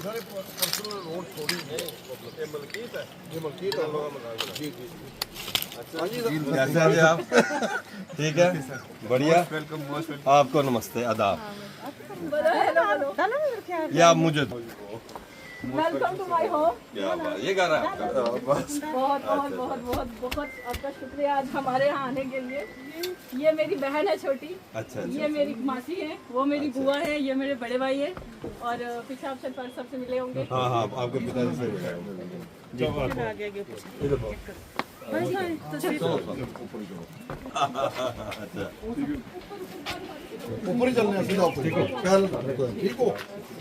सारे personal road थोड़ी है। ये मलकीत है, ये मलकीत है जी जी। अच्छा जी, कैसे हैं आप? ठीक है, बढ़िया। Welcome most welcome. आपको नमस्ते, आदाब। ये आप मुझे वेलकम टू माय होम। क्या बात, ये गा रहा है आपका? बस बहुत बहुत बहुत बहुत बहुत आपका शुक्रिया आज हमारे यहाँ आने के लिए। ये मेरी बहन है छोटी, अच्छा ये मेरी मासी है, वो मेरी बुआ है, ये मेरे बड़े भाई है और पीछे आप सबसे मिले होंगे। हाँ हाँ, आपके पिताजी से मिला है। अच्छा, ऊपर ही चलने सीधा ऊपर। ठीक हो? ठीक हो?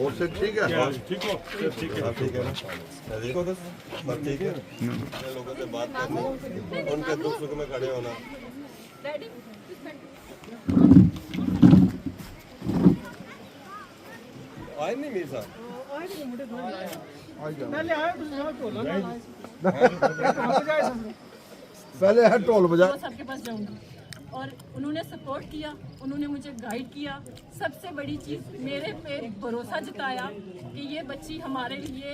और से ठीक है? ठीक हो? ठीक है। आप ठीक है ना? देखो तो सब ठीक है। लोगों से बात करना, उनके दुख सुख में खड़े होना। रेडी? आए नहीं मेरे साथ? पहले है टोल बजा। वो सबके पास जाऊंगी और उन्होंने सपोर्ट किया, उन्होंने मुझे गाइड किया। सबसे बड़ी चीज़ मेरे पे भरोसा जताया कि ये बच्ची हमारे लिए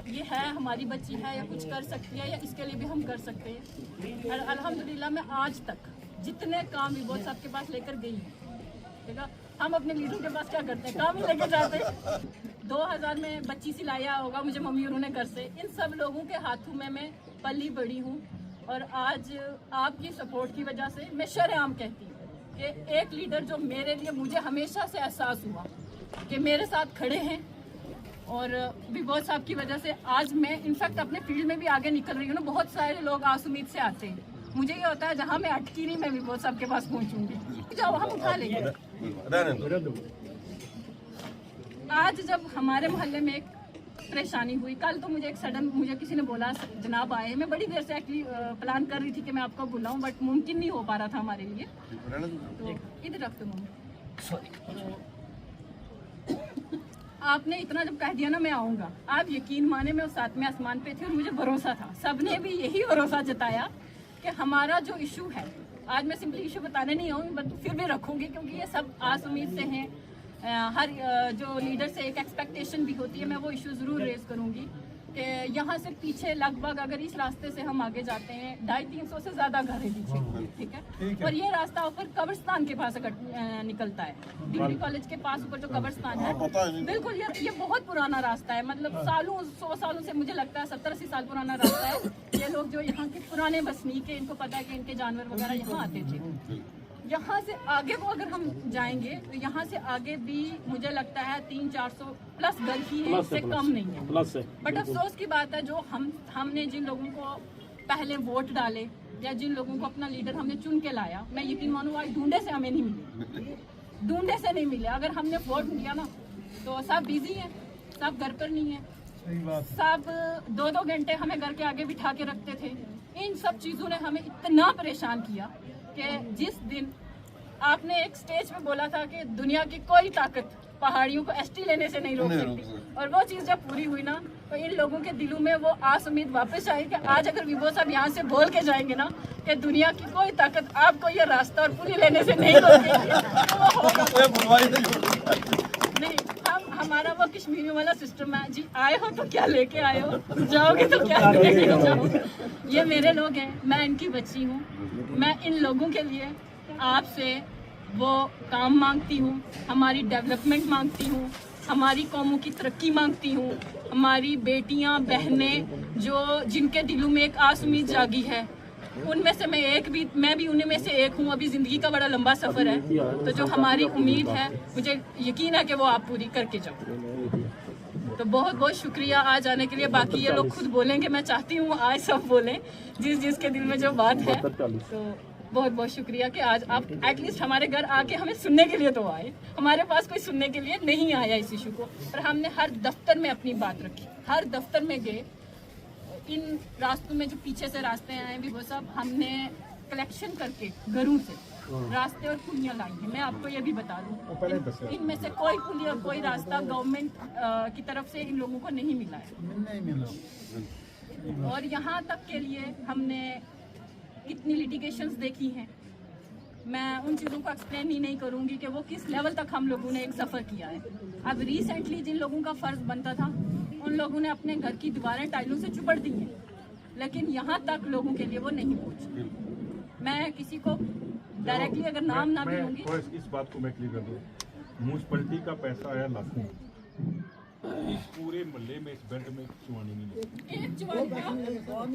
ये है, हमारी बच्ची है या कुछ कर सकती है या इसके लिए भी हम कर सकते हैं। और अल्हम्दुलिल्लाह मैं आज तक जितने काम भी बहुत सबके पास लेकर गई हूँ, ठीक है। हम अपने लीडर के पास क्या करते हैं, काम ही लेकर जाते हैं। 2000 में बच्ची से लाया होगा मुझे मम्मी उन्होंने घर से। इन सब लोगों के हाथों में मैं पली बड़ी हूँ और आज आपकी सपोर्ट की वजह से मैं शर्म कहती हूँ कि एक लीडर जो मेरे लिए, मुझे हमेशा से एहसास हुआ कि मेरे साथ खड़े हैं और विभोद साहब की वजह से आज मैं इनफैक्ट अपने फील्ड में भी आगे निकल रही हूँ ना। बहुत सारे लोग आस उम्मीद से आते हैं, मुझे ये होता है जहाँ मैं अटकी नहीं मैं विभोद साहब के पास पहुँचूंगी, जाओ हम उठा लेंगे। आज जब हमारे मोहल्ले में एक परेशानी हुई, कल तो मुझे एक सडन मुझे किसी ने बोला जनाब आए, मैं बड़ी देर से एक्चुअली प्लान कर रही थी कि मैं आपको बुलाऊं बट मुमकिन नहीं हो पा रहा था हमारे लिए। तो इधर रख दो मम्मी, सॉरी। आपने इतना जब कह दिया ना मैं आऊँगा, आप यकीन माने मैं उस सातवें आसमान पे थी और मुझे भरोसा था, सबने भी यही भरोसा जताया कि हमारा जो इशू है, आज मैं सिंपली इशू बताने नहीं आऊँगी बट फिर भी रखूँगी क्योंकि ये सब आस उम्मीद से हैं। हर जो लीडर से एक एक्सपेक्टेशन भी होती है, मैं वो इशू ज़रूर रेज करूँगी कि यहाँ से पीछे लगभग अगर इस रास्ते से हम आगे जाते हैं 250-300 से ज़्यादा घर है पीछे, ठीक है। और ये रास्ता ऊपर कब्रिस्तान के पास निकलता है, डिग्री कॉलेज के पास ऊपर जो कब्रिस्तान है, बिल्कुल ये बहुत पुराना रास्ता है, मतलब सालों 100 सालों से मुझे लगता है 70-80 साल पुराना रास्ता है। ये लोग जो यहाँ के पुराने बसनीक है, इनको पता है कि इनके जानवर वगैरह यहाँ आते थे। यहाँ से आगे को अगर हम जाएंगे तो यहाँ से आगे भी मुझे लगता है 300-400 प्लस घर ही है, इससे कम नहीं है। बट अफसोस की बात है जो हमने जिन लोगों को पहले वोट डाले या जिन लोगों को अपना लीडर हमने चुन के लाया, मैं यकीन मानूँ आज ढूंढे से हमें नहीं मिले, ढूंढे से नहीं मिले। अगर हमने वोट दिया ना तो सब बिजी है, सब घर पर नहीं है, सब 2-2 घंटे हमें घर के आगे बिठा के रखते थे। इन सब चीज़ों ने हमें इतना परेशान किया कि जिस दिन आपने एक स्टेज पे बोला था कि दुनिया की कोई ताकत पहाड़ियों को एसटी लेने से नहीं रोक सकती, और वो चीज़ जब पूरी हुई ना तो इन लोगों के दिलों में वो आस उम्मीद वापस आई कि आज अगर विभो साहब यहाँ से बोल के जाएंगे ना कि दुनिया की कोई ताकत आपको ये रास्ता और पुली लेने से नहीं रोकेगी, तो वो होगा नहीं। हमारा वो कश्मीरी वाला सिस्टम है जी, आए हो तो क्या लेके आए हो, जाओगे तो क्या लेके जाओ। ये मेरे लोग हैं, मैं इनकी बच्ची हूँ, मैं इन लोगों के लिए आपसे वो काम मांगती हूँ, हमारी डेवलपमेंट मांगती हूँ, हमारी कौमों की तरक्की मांगती हूँ, हमारी बेटियाँ बहनें जो जिनके दिलों में एक आस उम्मीद जागी है, उनमें से मैं भी उनमें से एक हूँ। अभी ज़िंदगी का बड़ा लंबा सफ़र है, तो जो हमारी उम्मीद है मुझे यकीन है कि वो आप पूरी करके जाओ। तो बहुत बहुत शुक्रिया आज आने के लिए। बाकी ये लोग खुद बोलेंगे, मैं चाहती हूँ आज सब बोलें जिसके दिल में जो बात है। तो बहुत बहुत शुक्रिया कि आज आप एटलीस्ट हमारे घर आके हमें सुनने के लिए तो आए। हमारे पास कोई सुनने के लिए नहीं आया इस इशू को, पर हमने हर दफ्तर में अपनी बात रखी, हर दफ्तर में गए। इन रास्तों में जो पीछे से रास्ते आए भी वो सब हमने कलेक्शन करके घरों से रास्ते और पुलियाँ लाई हैं। मैं आपको ये भी बता दूँ, इनमें से कोई पुलिया कोई रास्ता गवर्नमेंट की तरफ से इन लोगों को नहीं मिला है। और यहाँ तक के लिए हमने कितनी लिटिगेशंस देखी हैं, मैं उन चीज़ों को एक्सप्लेन ही नहीं करूँगी कि वो किस लेवल तक हम लोगों ने एक सफ़र किया है। अब रिसेंटली जिन लोगों का फ़र्ज़ बनता था उन लोगों ने अपने घर की दीवारें टाइलों से चुपड़ दी हैं, लेकिन यहाँ तक लोगों के लिए वो नहीं पहुँची। मैं किसी को डायरेक्टली अगर नाम ना भी लूँगी, इस बात को मैं क्लियर कर दूँ, म्यूनसिपैलिटी का पैसा आया लाखों, इस पूरे मोहल्ले में इस बेल्ट में चुवानी नहीं है।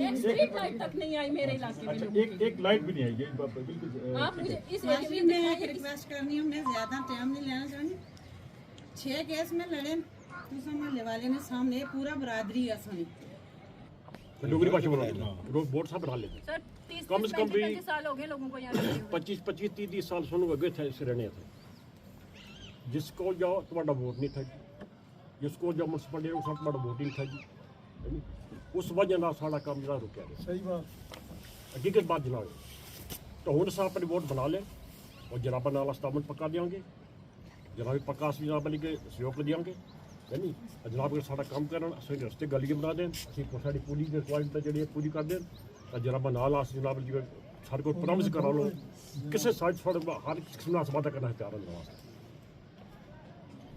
एक स्ट्रीट लाइट तक नहीं आई मेरे इलाके में। अच्छा, एक लाइट भी नहीं आई। यही बात बिल्कुल। आप मुझे इस माफी में एक रिक्वेस्ट करनी हूँ, मैं ज़्यादा टाइम नहीं लेना चाहती। 6 केस में लड़े तो मोहल्ले वाले ने सामने पूरा बरादरी असनी डोगरी भाषा बोलो, वोट सब बढ़ा लेते। सर कम से कम भी 35 साल हो गए लोगों को यहाँ रहते हुए। 25-30 साल सुन गए थे इस रहने थे, जिसको जो तुम्हारा वोट नहीं था, जिसको जो म्यूनसिपैलिटी उसका तुम्हारा वोट नहीं था जी, उस वजह ना सारा काम जरा रुक गया। सही बात, हकीकत बात जनाब। तो हूँ साहब अपनी वोट बना लें और जनाबा नाला स्टामन पक्का देंगे, जनाब पक्का अस जनाब अली के सहयोग देंगे, है नी। जनाब अगर सारा काम करन असं रस्ते गलियां बना दें, असी साड़ी पूरी रिक्वायरमेंट जी पूरी कर दें, जनाबा नाल अस जनाब जी सारे को प्रॉमिस करा लो किसी साइड हर किस्म का वादा करना तैयार होना।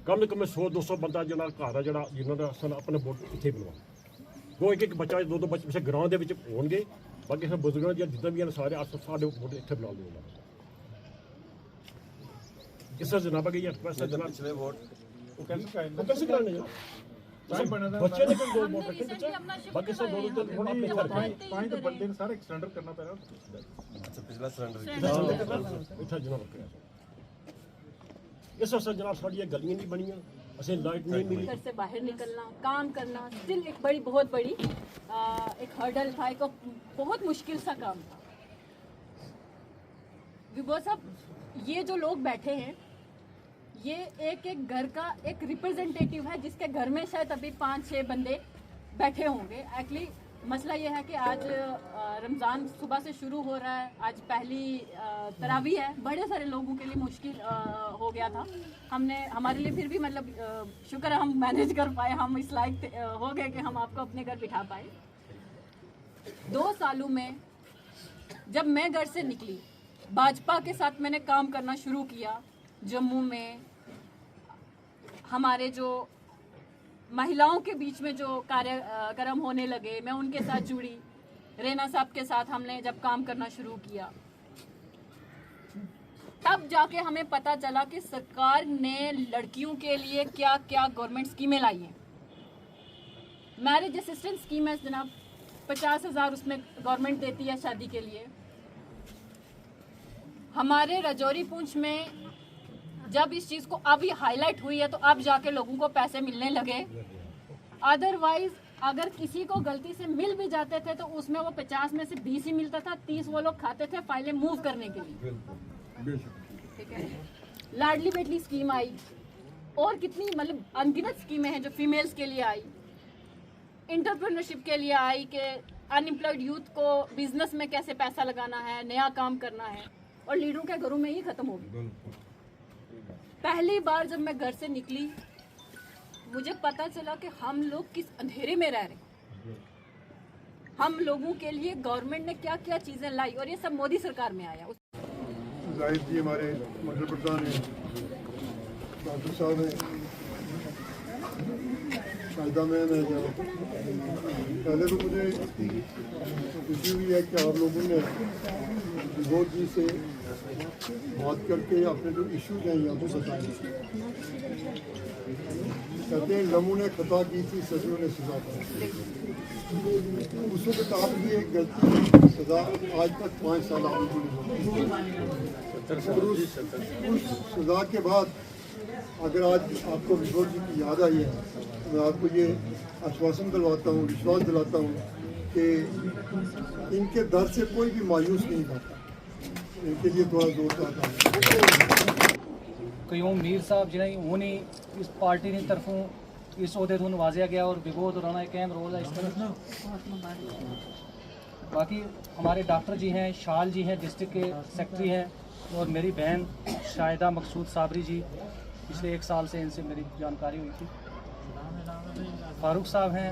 कम से कम 100-200 बंदा जना घर है जरा जिन्होंने असन अपने वोट इतने बनवा, वो एक बच्चा 2-2 बच्चे पिछले ग्राउंड के होंगे, बाकी सब बुजुर्ग जितना भी सारे अस सारे वोट इतने बना लो। इस जनाबा की रिक्वेस्ट है जनाब, पिछले वोट कैसे कराने बच्चे ने 2 वोट रखे, बाकी सब 2-2 अपने घर पानी तो बंदे ने सारे एक्सटेंडर करना पैना। अच्छा, पिछला सरेंडर इतना जनाब रखा इस वास्ते जनाब साड़ी गलियां नहीं बनिया, असें लाइट नहीं मिली। घर से बाहर निकलना, काम करना स्टिल एक बहुत बड़ी एक हर्डल था, एक बहुत मुश्किल सा काम था। विभो साहब, ये जो लोग बैठे हैं ये एक घर का एक रिप्रेजेंटेटिव है, जिसके घर में शायद अभी 5-6 बंदे बैठे होंगे। एक्चुअली मसला ये है कि आज रमज़ान सुबह से शुरू हो रहा है, आज पहली तरावी है, बड़े सारे लोगों के लिए मुश्किल हो गया था। हमारे लिए फिर भी मतलब शुक्र है हम मैनेज कर पाए, हम इस लायक हो गए कि हम आपको अपने घर बिठा पाए। 2 सालों में जब मैं घर से निकली, भाजपा के साथ मैंने काम करना शुरू किया। जम्मू में हमारे जो महिलाओं के बीच में जो कार्यक्रम होने लगे, मैं उनके साथ जुड़ी। रेना साहब के साथ हमने जब काम करना शुरू किया, तब जाके हमें पता चला कि सरकार ने लड़कियों के लिए क्या क्या गवर्नमेंट स्कीमें लाई हैं। मैरिज असिस्टेंट स्कीम है जनाब, 50,000 उसमें गवर्नमेंट देती है शादी के लिए। हमारे राजौरी पुंछ में जब इस चीज़ को अब ये हाईलाइट हुई है तो अब जाके लोगों को पैसे मिलने लगे। अदरवाइज अगर किसी को गलती से मिल भी जाते थे तो उसमें वो 50 में से 20 ही मिलता था, 30 वो लोग खाते थे फाइलें मूव करने के लिए। ठीक है, लाडली बेटली स्कीम आई और कितनी मतलब अनगिनत स्कीमें हैं जो फीमेल्स के लिए आई, एंटरप्रेन्योरशिप के लिए आई कि अनएम्प्लॉयड यूथ को बिजनेस में कैसे पैसा लगाना है, नया काम करना है, और लीडरों के घरों में ही खत्म हो गई। पहली बार जब मैं घर से निकली मुझे पता चला कि हम लोग किस अंधेरे में रह रहे हैं। हम लोगों के लिए गवर्नमेंट ने क्या क्या चीजें लाई और ये सब मोदी सरकार में आया। जाहिद जी हमारे मंडल प्रधान हैं, डॉक्टर साहब हैं, शाहिदा मैम है। जो पहले तो मुझे खुशी हुई है कि आप लोगों ने विभो जी से बात करके अपने जो इश्यूज हैं यहाँ पे बताए। कहते हैं लमू ने खता की थी, सजनों ने सजा पाई। उस वक्त आपकी एक गलती की सजा आज तक 5 साल आपको नहीं। उस सजा के बाद अगर आज आपको विभो जी की याद आई है, मैं आपको ये आश्वासन दिलवाता हूँ, विश्वास दिलाता हूँ कि इनके दर से कोई भी मायूस नहीं होता। इनके लिए थोड़ा जोर था क्यों मीर साहब जिन्हें उन्हें इस पार्टी की तरफों इस अहदे तो नवाजा गया और विभो दौराना एक अहम रोल है इस तरह। बाकी हमारे डॉक्टर जी हैं, शाल जी हैं, डिस्ट्रिक्ट के सेक्रेटरी हैं, और मेरी बहन शाहिदा मकसूद साबरी जी, पिछले 1 साल से इनसे मेरी जानकारी हुई थी। फारूक साहब हैं,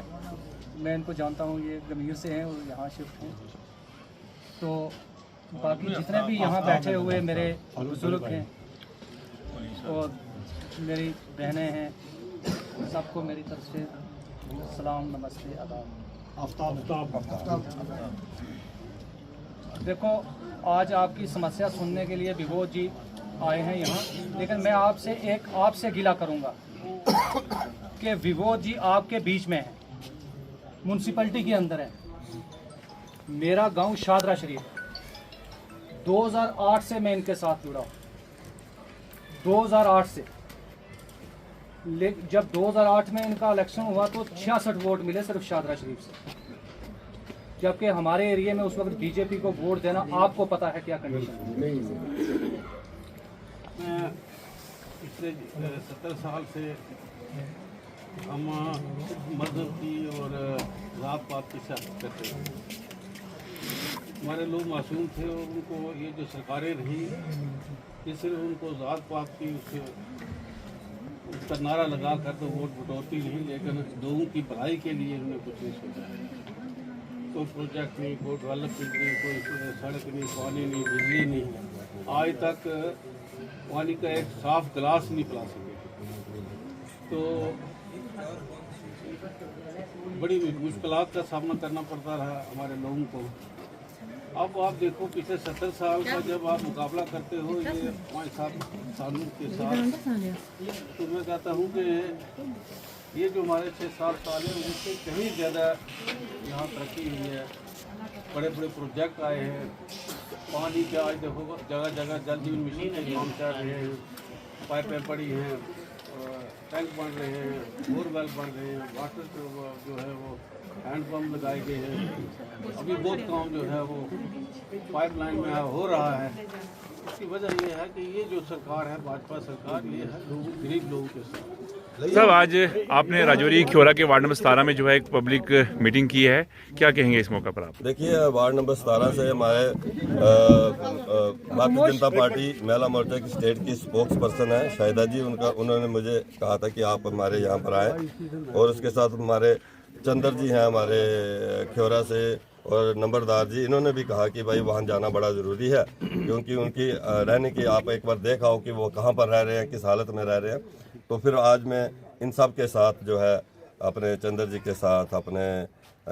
मैं इनको जानता हूँ, ये गंभीर से हैं और यहाँ शिफ्ट हैं। तो बाकी जितने भी यहाँ बैठे हुए मेरे बुजुर्ग हैं और मेरी बहनें हैं, सबको मेरी तरफ से सलाम, नमस्ते, आदाब। देखो, आज आपकी समस्या सुनने के लिए विभोद जी आए हैं यहाँ, लेकिन मैं आपसे गिला करूँगा कि विभोद जी आपके बीच में है, म्यूनसिपलिटी के अंदर है। मेरा गांव शादरा शरीफ, 2008 से मैं इनके साथ जुड़ा हूँ, 2008 से। जब 2008 में इनका इलेक्शन हुआ तो 66 वोट मिले सिर्फ शादरा शरीफ से, जबकि हमारे एरिया में उस वक्त बीजेपी को वोट देना आपको पता है क्या कंडीशन है। पिछले 70 साल से हम मजहब की और जात पात की सियासत करते हैं। हमारे लोग मासूम थे और उनको ये जो सरकारें रही, ये सिर्फ उनको जात पात की उसका नारा लगा कर तो वोट बटोरती नहीं, लेकिन लोगों की भलाई के लिए उन्होंने कुछ नहीं सोचा। कोई प्रोजेक्ट नहीं, कोई डेवलपमेंट नहीं, कोई सड़क नहीं, पानी नहीं, बिजली नहीं। आज तक पानी का एक साफ गिलास नहीं पिला सके। तो बड़ी मुश्किलात का सामना करना पड़ता रहा हमारे लोगों को। अब आप देखो, पिछले 70 साल का जब आप मुकाबला करते हो ये 5-7 सालों के साथ, तो मैं कहता हूँ कि ये जो हमारे 6-7 साल हैं उससे कहीं ज़्यादा यहाँ तरक्की हुई है। बड़े बड़े प्रोजेक्ट आए हैं, पानी के आज देखो जगह जगह जल जीवन मिशन के काम चल रहे हैं, पाइपें पड़ी हैं, टैंक बन रहे हैं, बोरवेल बन रहे हैं, वाटर जो है वो हैंडपम्प लगाए गए हैं। अभी बहुत काम जो है वो पाइपलाइन में हो रहा है। इसकी वजह ये है कि ये जो सरकार है, भाजपा सरकार, ये है गरीब लोगों के साथ। साहब, आज आपने राजौरी ख्योरा के वार्ड नंबर 17 में जो है एक पब्लिक मीटिंग की है, क्या कहेंगे इस मौके पर आप? देखिए, वार्ड नंबर 17 से हमारे भारतीय जनता पार्टी महिला मोर्चा की स्टेट की स्पोक्स पर्सन है शाहिदा जी, उन्होंने मुझे कहा था कि आप हमारे यहाँ पर आए, और उसके साथ हमारे चंद्र जी हैं हमारे ख्योरा से, और नंबरदार जी, इन्होंने भी कहा कि भाई वहाँ जाना बड़ा ज़रूरी है, क्योंकि उनकी रहने की आप एक बार देख आओ कि वो कहाँ पर रह रहे हैं, किस हालत में रह रहे हैं। तो फिर आज मैं इन सब के साथ जो है, अपने चंद्र जी के साथ, अपने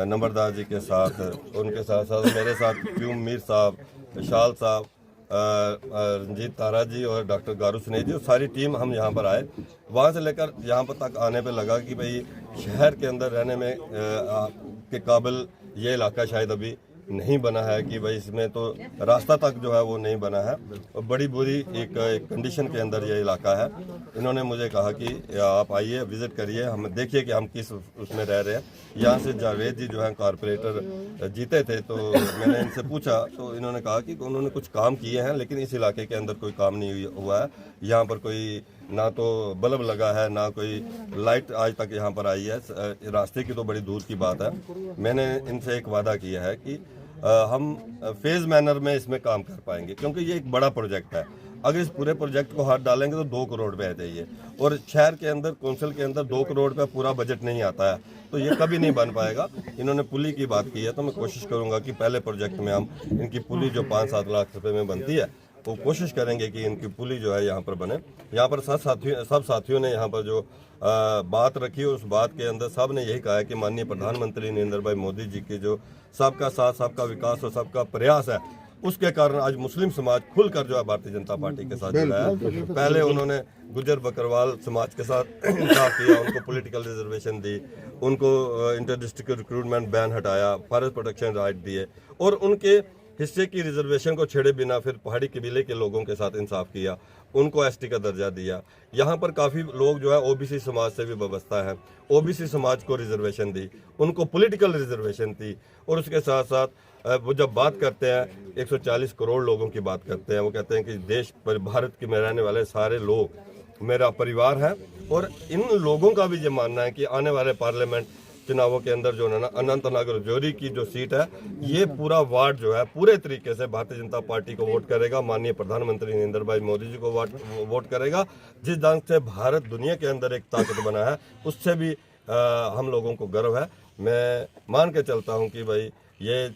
नंबरदार जी के साथ, उनके साथ साथ मेरे साथ क्यूम मीर साहब, विशाल साहब, रंजीत तारा जी और डॉक्टर गारू स्नेह जी, सारी टीम हम यहाँ पर आए। वहाँ से लेकर यहाँ पर तक आने पे लगा कि भाई शहर के अंदर रहने में के काबिल ये इलाका शायद अभी नहीं बना है, कि भाई इसमें तो रास्ता तक जो है वो नहीं बना है, और बड़ी बुरी एक कंडीशन के अंदर ये इलाका है। इन्होंने मुझे कहा कि आप आइए, विज़िट करिए, हम देखिए कि हम किस उसमें रह रहे हैं। यहाँ से जावेद जी जो है कॉरपोरेटर जीते थे, तो मैंने इनसे पूछा, तो इन्होंने कहा कि उन्होंने कुछ काम किए हैं, लेकिन इस इलाके के अंदर कोई काम नहीं हुआ है। यहाँ पर कोई ना तो बल्ब लगा है, ना कोई लाइट आज तक यहाँ पर आई है, रास्ते की तो बड़ी दूर की बात है। मैंने इनसे एक वादा किया है कि हम फेज़ मैनर में इसमें काम कर पाएंगे, क्योंकि ये एक बड़ा प्रोजेक्ट है। अगर इस पूरे प्रोजेक्ट को हाथ डालेंगे तो 2 करोड़ रुपये चाहिए, और शहर के अंदर, कौंसिल के अंदर 2 करोड़ रुपये पूरा बजट नहीं आता है, तो ये कभी नहीं बन पाएगा। इन्होंने पुली की बात की है, तो मैं कोशिश करूँगा कि पहले प्रोजेक्ट में हम इनकी पुली जो 5-7 लाख रुपये में बनती है, वो कोशिश करेंगे कि इनकी पुली जो है यहाँ पर बने। यहाँ पर सब साथियों ने यहाँ पर जो बात रखी, उस बात के अंदर सब ने यही कहा है कि माननीय प्रधानमंत्री नरेंद्र भाई मोदी जी की जो सबका साथ, सबका विकास और सबका प्रयास है, उसके कारण आज मुस्लिम समाज खुलकर जो है भारतीय जनता पार्टी के साथ जुड़ा है। पहले उन्होंने गुजर बकरवाल समाज के साथ इंसाफ किया, उनको पॉलिटिकल रिजर्वेशन दी, उनको इंटर डिस्ट्रिक्ट रिक्रूटमेंट बैन हटाया, फॉरेस्ट प्रोटेक्शन राइट दिए, और उनके हिस्से की रिजर्वेशन को छेड़े बिना फिर पहाड़ी कबीले के लोगों के साथ इंसाफ किया, उनको एसटी का दर्जा दिया। यहाँ पर काफ़ी लोग जो है ओबीसी समाज से भी वाबस्ता है, ओबीसी समाज को रिजर्वेशन दी, उनको पॉलिटिकल रिजर्वेशन दी, और उसके साथ साथ वो जब बात करते हैं 140 करोड़ लोगों की बात करते हैं, वो कहते हैं कि देश पर भारत के में रहने वाले सारे लोग मेरा परिवार है, और इन लोगों का भी ये मानना है कि आने वाले पार्लियामेंट चुनावों के अंदर जो है ना, अनंतनाग राजौरी की जो सीट है, ये पूरा वार्ड जो है पूरे तरीके से भारतीय जनता पार्टी को वोट करेगा, माननीय प्रधानमंत्री नरेंद्र भाई मोदी जी को वोट करेगा। जिस ढंग से भारत दुनिया के अंदर एक ताकत बना है, उससे भी हम लोगों को गर्व है। मैं मान के चलता हूं कि भाई ये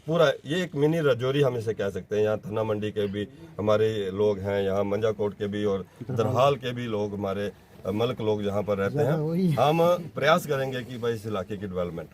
एक मिनी राजौरी हम इसे कह सकते हैं। यहाँ थना मंडी के भी हमारे लोग हैं, यहाँ मंजाकोट के भी और दरहाल के भी लोग, हमारे मलक लोग यहाँ पर रहते हैं। हम प्रयास करेंगे कि भाई इस इलाके की डेवलपमेंट